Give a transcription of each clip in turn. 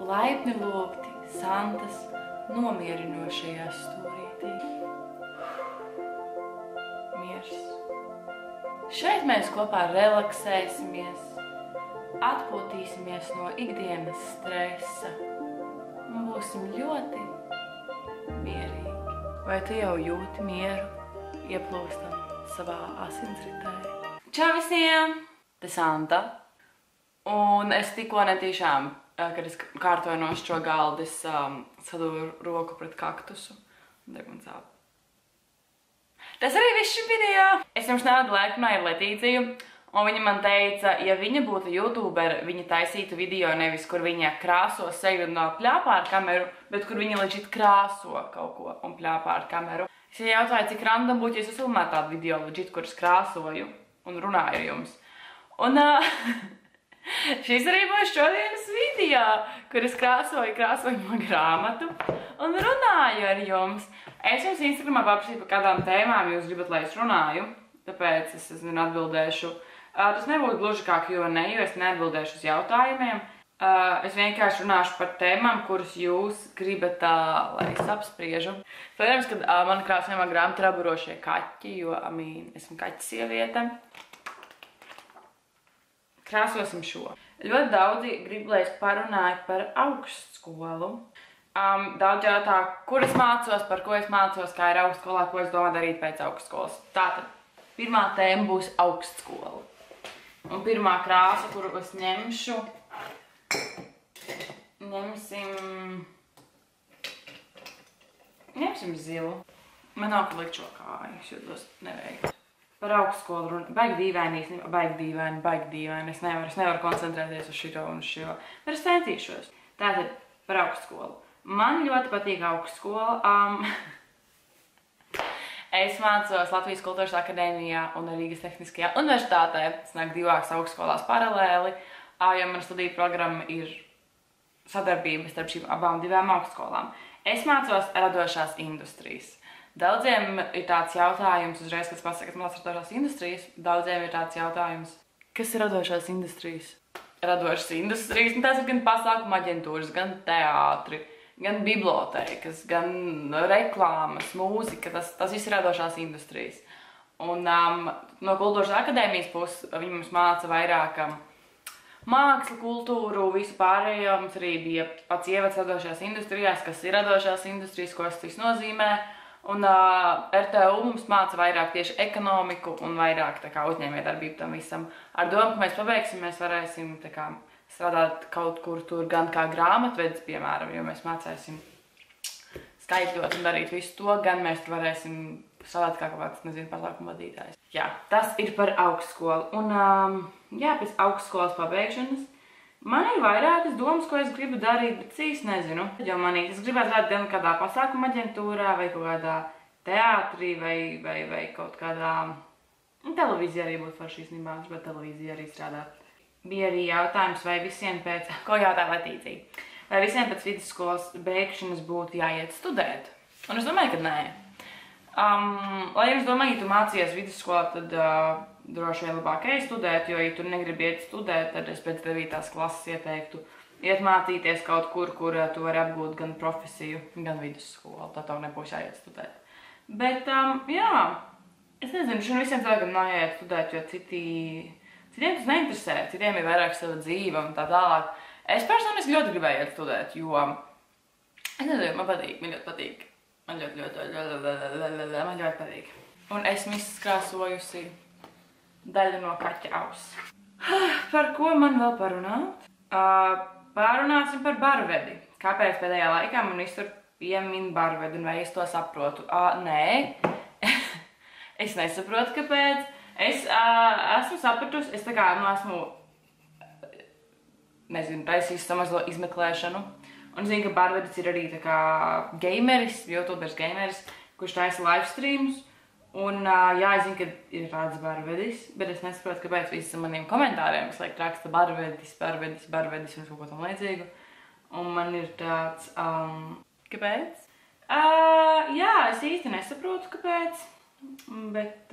Laipni lūgti Santas nomierinošajā stūrītī. Miers. Šeit mēs kopā relaksēsimies, atpūtīsimies no ikdienas stresa un būsim ļoti mierīgi. Vai tu jau jūti mieru, ieplūstam savā asinsritē? Čau visiem! Te Santa. Un es tikko netīšām, kad es kārtoju no šo galdu, es sadūru roku pret kaktusu. Deg sāp. Tas arī viss šim video. Es jums nevedu laikunāju ar Letīciju, un viņa man teica, ja viņa būtu YouTuber, viņa taisītu video nevis, kur viņa krāso seju un pļāpā ar kameru, bet kur viņa legit krāso kaut ko un pļāpā ar kameru. Es viņai jautāju, cik random būtu, ja es uzfilmētu tādu video legit, kur es krāsoju un runāju ar jums. Un šis arī būs šodienas video, kur es krāsoju no grāmatu un runāju ar jums. Es jums Instagramā paprasīju par kādām tēmām jūs gribat, lai es runāju, tāpēc es atbildēšu. Tas nebūtu gluži kā Q&A, jo es neatbildēšu uz jautājumiem. Es vienkārši runāšu par tēmām, kuras jūs gribat, lai es apspriežu. Protams, kad man krāsojumā grāmata ir aburošie kaķi, jo, esmu kaķa sieviete. Krāsosim šo. Ļoti daudzi grib, lai es parunāju par augstskolu. Daudz jautā, kur es mācos, par ko es mācos, kā ir augstskolā, ko es domāju darīt pēc augstskolas. Tātad, pirmā tēma būs augstskola. Un pirmā krāsa, kuru es ņemšu, ņemsim zilu. Man nav, ka likt šo kāju, es jūtos neveiktu. Par augstskolu runa, baigi dīvaini, es nevaru koncentrēties uz šito un uz šo, bet es centīšos. Tātad, par augstskolu. Man ļoti patīk augstskola. Es mācos Latvijas Kultūras akadēmijā un Rīgas Tehniskajā universitātē. Es nāku divās augstskolās paralēli, jo mana studiju programma ir sadarbība starp šīm divām augstskolām. Es mācos radošās industrijas. Daudziem ir tāds jautājums, uzreiz, kad es pasaku, ka mācos radošās industrijas, daudziem ir tāds jautājums, kas ir radošās industrijas? Radošas industrijas, tās ir gan pasākuma aģentūras, gan teātri, gan bibliotēkas, gan reklāmas, mūzika, tas viss ir radošās industrijas. Un no Kultūras akadēmijas puses viņi mums māca vairāk mākslu, kultūru, visu pārējo. Mums arī bija pats ievads radošās industrijās, kas ir radošās industrijas, ko tas viss nozīmē. Un RTU mums māca vairāk tieši ekonomiku un vairāk uzņēmējdarbību tam visam. Ar domu, ka mēs pabeigsim, mēs varēsim strādāt kaut kur tur gan kā grāmatvedis, piemēram, jo mēs mācēsim skaitļot un darīt visu to, gan mēs varēsim strādāt kā kaut kāds, pasākumu vadītājs. Jā, tas ir par augstskolu. Un, pēc augstskolas pabeigšanas man ir vairākas domas, ko es gribu darīt, bet es nezinu. Jo es gribētu strādāt gan kādā pasākuma aģentūrā, vai kaut kādā teātrī, vai kaut kādā televīzija arī būtu forši īstenībā, bet televīzija arī strādāt. Bija arī jautājums, vai visiem pēc, ko jautā Letīcija, vai visiem pēc vidusskolas beigšanas būtu jāiet studēt. Un es domāju, ka nē. Lai es domāju, ja tu mācījies vidusskolā, tad droši vien labāk ej studēt, jo, ja tu negribi iet studēt, tad es pēc 9. klases ieteiktu iet mācīties kaut kur, kur tu vari apgūt gan profesiju, gan vidusskolu. Tā tev nebūs jāiet studēt. Bet, es nezinu, šodien visiem cilvēkiem nav jāiet studēt, jo citiem tas neinteresē, citiem ir vairāk sava dzīve un tā tālāk. Es personiski ļoti gribēju iet studēt, jo, es nezinu, man patīk, man ļoti patīk. Man ļoti patīk. Un esmu izkrāsojusi daļu no kaķa auss. Par ko man vēl parunāt? Parunāsim par barvedi. Kāpēc pēdējā laikā man visur piemin barvedi, un vai es to saprotu? Nē, es nesaprotu, kāpēc. Es esmu sapratusi, es esmu, taisījis samazo izmeklēšanu. Un zinu, ka barvedis ir arī gameris, YouTubers gameris, kurš taisa live streamus. Un es zinu, ka ir tāds barvedis, bet es nesaprotu, kāpēc visi maniem komentāriem es raksta barvedis un kaut ko tam līdzīgu. Un man ir tāds, kāpēc? Es īsti nesaprotu, kāpēc, bet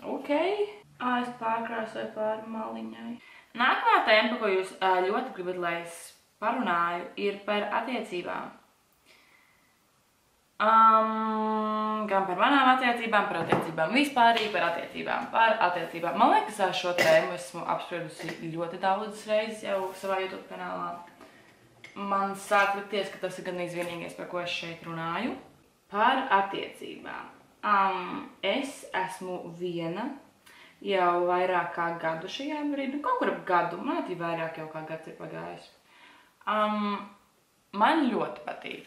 ok. Es pārkrāsoju pāri maliņai. Nākamā tēma, ko jūs ļoti gribat, lai es parunāju, ir par attiecībām. Gan par manām attiecībām, par attiecībām vispārīgi, par attiecībām. Man liekas, šo tēmu esmu apspriedusi ļoti daudzas reizes jau savā YouTube kanālā. Man sāk likties, ka tas ir gandrīz vienīgais, par ko es šeit runāju. Par attiecībām. Es esmu viena jau vairāk kā gadu šajā brīdī. Kaut kur ap gadu, man arī vairāk jau kā gads ir pagājis. Man ļoti patīk.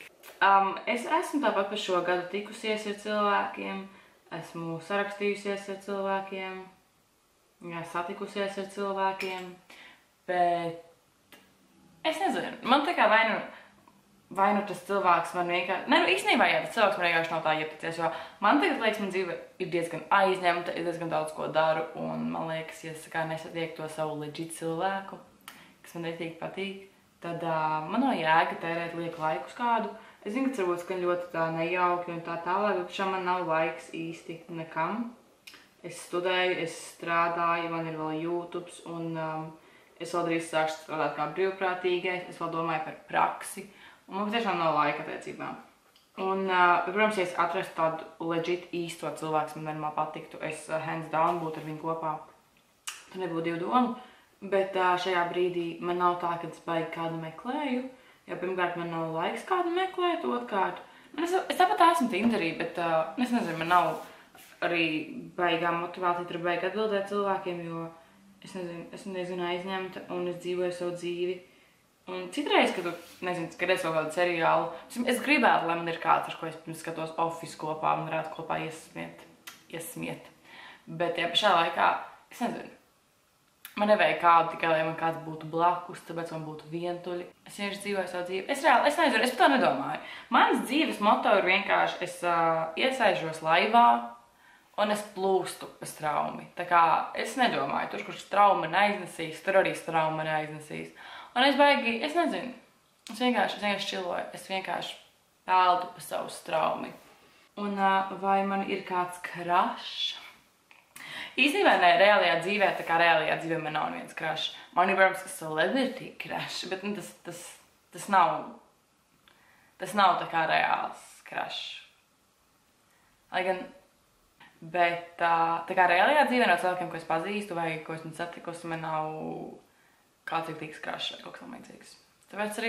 Es esmu tāpat par šo gadu tikusies ar cilvēkiem, esmu sarakstījusies ar cilvēkiem, satikusies ar cilvēkiem, bet es nezinu, man tā kā vai nu tas cilvēks man vienkārši, īstenībā jā, tas cilvēks man vienkārši nav tā iepaticies, jo man tagad liekas, man dzīve ir diezgan aizņemta, ir diezgan daudz ko daru, un man liekas, ja es kā nesatieku to savu legit cilvēku, kas man netīk patīk, tad man nav jēga tērēt lieku laiku uz kādu. Es zinu, ka varbūt skan ļoti tā nejauki un tā tālāk, bet šam man nav laiks īsti nekam. Es studēju, es strādāju, man ir vēl YouTube, un es vēl drīz sākšu strādāt kā brīvprātīgais, es vēl domāju par praksi, un man tiešām nav laika attiecībām. Un, protams, ja es atrastu tādu legit īsto cilvēku, kas man normāli patiktu, es hands down būtu ar viņu kopā. Tur nebūtu divu domu. Bet šajā brīdī man nav tā, ka es baigi kādu meklēju, jo pirmkārt man nav laiks kādu meklēt, otrkārt. Es tāpat esmu Tinderī, bet es nezinu, man nav arī baigā motivācija tur baigi atbildēt cilvēkiem, jo es nezinu, esmu diezgan aizņemta un es dzīvoju savu dzīvi. Un citreiz, kad skaties kaut kādu seriālu, es gribētu, lai man ir kāds, ar ko es pirms skatos Office kopā un varētu kopā iesmiet. Bet ja pašā laikā, es nezinu. Man nevajag kādu tikai, lai man kāds būtu blakus, tāpēc man būtu vientuļi. Es vienkārši dzīvoju savu dzīvi. Es nezinu, es par to nedomāju. Mans dzīves moto ir vienkārši, es iesēžos laivā un es plūstu pa straumi. Tā kā es nedomāju, tur, kurš strauma neaiznesīs, tur arī strauma neaiznesīs. Un es nezinu, es vienkārši čiloju, es vienkārši peldu pa savu straumi. Un vai man ir kāds krašs? Īstenībā ne, reālajā dzīvē, tā kā reālajā dzīvē man nav neviens krašs. Man ir, protams, ka celebrity krašs, bet tas nav tā kā reāls krašs. Lai gan, bet tā kā reālajā dzīvē no cilvēkiem, ko es pazīstu vai ko esmu satikusi, man nav kāds riktīgs krašs vai kaut kas līdzīgs. Tāpēc arī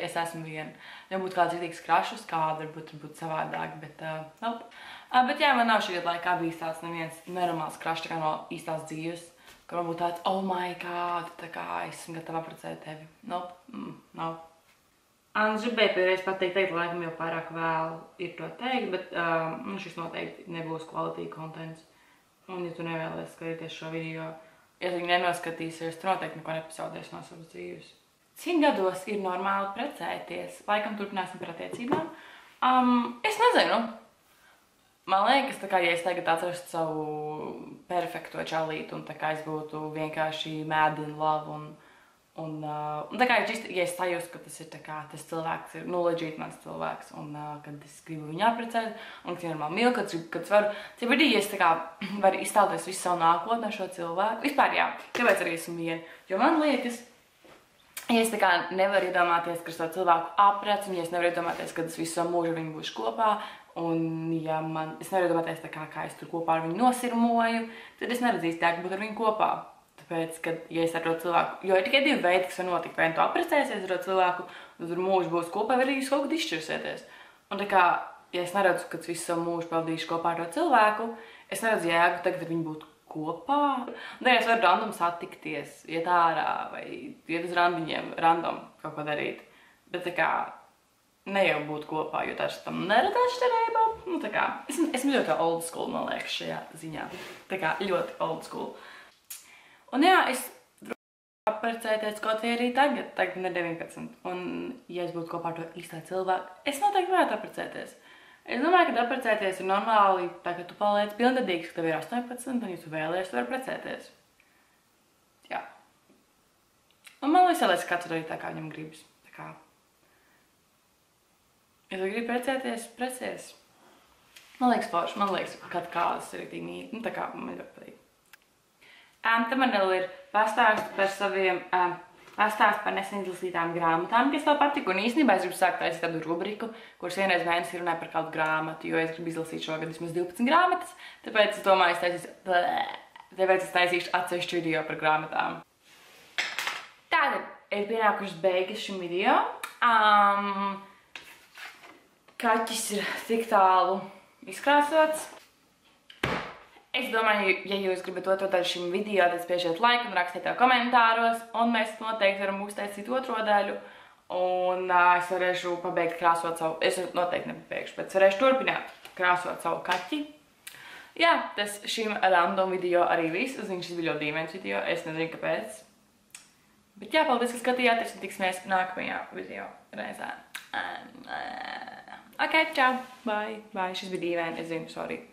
es esmu viena. Ja būtu kāds riktīgs krašs uz kādu, varbūt savādāk, bet nope. Bet jā, man nav šī gada laikā bijis tāds neviens nenormāls krašs tā kā no īstās dzīves, ka man būtu tāds, oh my god, tā kā esmu gatava apprecēt tevi. Nope. Es gribēju pēdējais pateikt, laikam jau pārāk vēl ir to teikt, bet šis noteikti nebūs quality contents. Un ja tu nevēlies skatīties šo video, ja tu nenoskatīsies, tu noteikti neko nepazaudēsi no savas dzīves. Cik gados ir normāli precēties? Laikam turpināsim par attiecībām. Es nezinu. Man liekas, tā kā, ja es tagad atrastu savu perfekto čalītu un tā kā es būtu vienkārši mad in love un tā kā, ja es sajūstu, ka tas ir tā kā, tas cilvēks ir, legit mans cilvēks un kad es gribu viņu apprecēt un ka normāli mīlu, kad es varu, ja es tā kā varu iztēloties visu savu nākotni ar šo cilvēku. Vispār jā, kāpēc arī esmu viena? Jo man liekas, ja es tā kā nevaru iedomāties, ka es to cilvēku aprecu, ja es nevaru iedomāties, ka es visu savu mūžu viņu būšu kopā, un ja es nevaru iedomāties tā kā es tur kopā ar viņu nosirmoju, tad es neredzīšu tā, ka būt ar viņu kopā. Tāpēc, kad, ja es ar to cilvēku, jo ir tikai divi veidi, kas var notikt, vai tu apprecēsies ar to cilvēku, un tur mūžu būs kopā, vai arī jūs kaut kad izšķirsieties. Un tā kā, ja es neredzu, ka es visu savu mūžu pavadīšu kopā ar to cilvēku, es neredzu jēgu tagad ar viņu būt kopā. Un tā es varu random satikties, iet ārā, vai iet uz randiņiem, random kaut ko darīt. Bet tā kā, ne jau būt kopā, jo tas tam nerada atšķirību. Nu, tā kā, esmu ļoti old school, man liekas, šajā ziņā. Tā kā, ļoti old school. Un jā, es apprecēties kaut vai arī tagad man ir 19. Un, ja es būtu kopā ar to īstā cilvēku, es noteikti varētu apprecēties. Es domāju, ka apprecēties ir normāli, tā ka tu paliec pilngadīgs, ka tev ir 18, un ja tu vēlies, tu vari precēties. Jā. Un man liekas, ka katrs darīt tā, kā viņam gribas. Tā kā, ja tu gribi precēties, precies. Man liekas forši, man liekas, ka kādas ir tik mīļi. Nu, tā kā man ļoti patīk. Tad man vēl ir pastāst par saviem pastāst par nesen izlasītām grāmatām, kas tev patika. Un īstenībā es gribu sākt taisīt tādu rubriku, kuras vienreiz mēnesī runāju par kādu grāmatu, jo es gribu izlasīt šogad vismaz 12 grāmatas. Tāpēc es domāju, es taisīšu atsevišķu video par grāmatām. Tātad ir pienākušas beigas šim video. Kaķis ir tik tālu izkrāsots. Es domāju, ja jūs gribat otro daļu šim video, tad spiežiet laiku un rakstiet tev komentāros, un mēs noteikti varam uztaisīt otro daļu, un es varēšu pabeigt krāsot savu, es noteikti nepabeigšu, bet es varēšu turpināt krāsot savu kaķi. Jā, tas šim random video arī viss, es zinu, šis bija ļoti dīvains video, es nezinu, kāpēc. Bet jā, paldies, ka skatījāties, un tiksimies nākamajā video reizē. Ok, čau, bye, šis bija dīvaini, es zinu, sorry.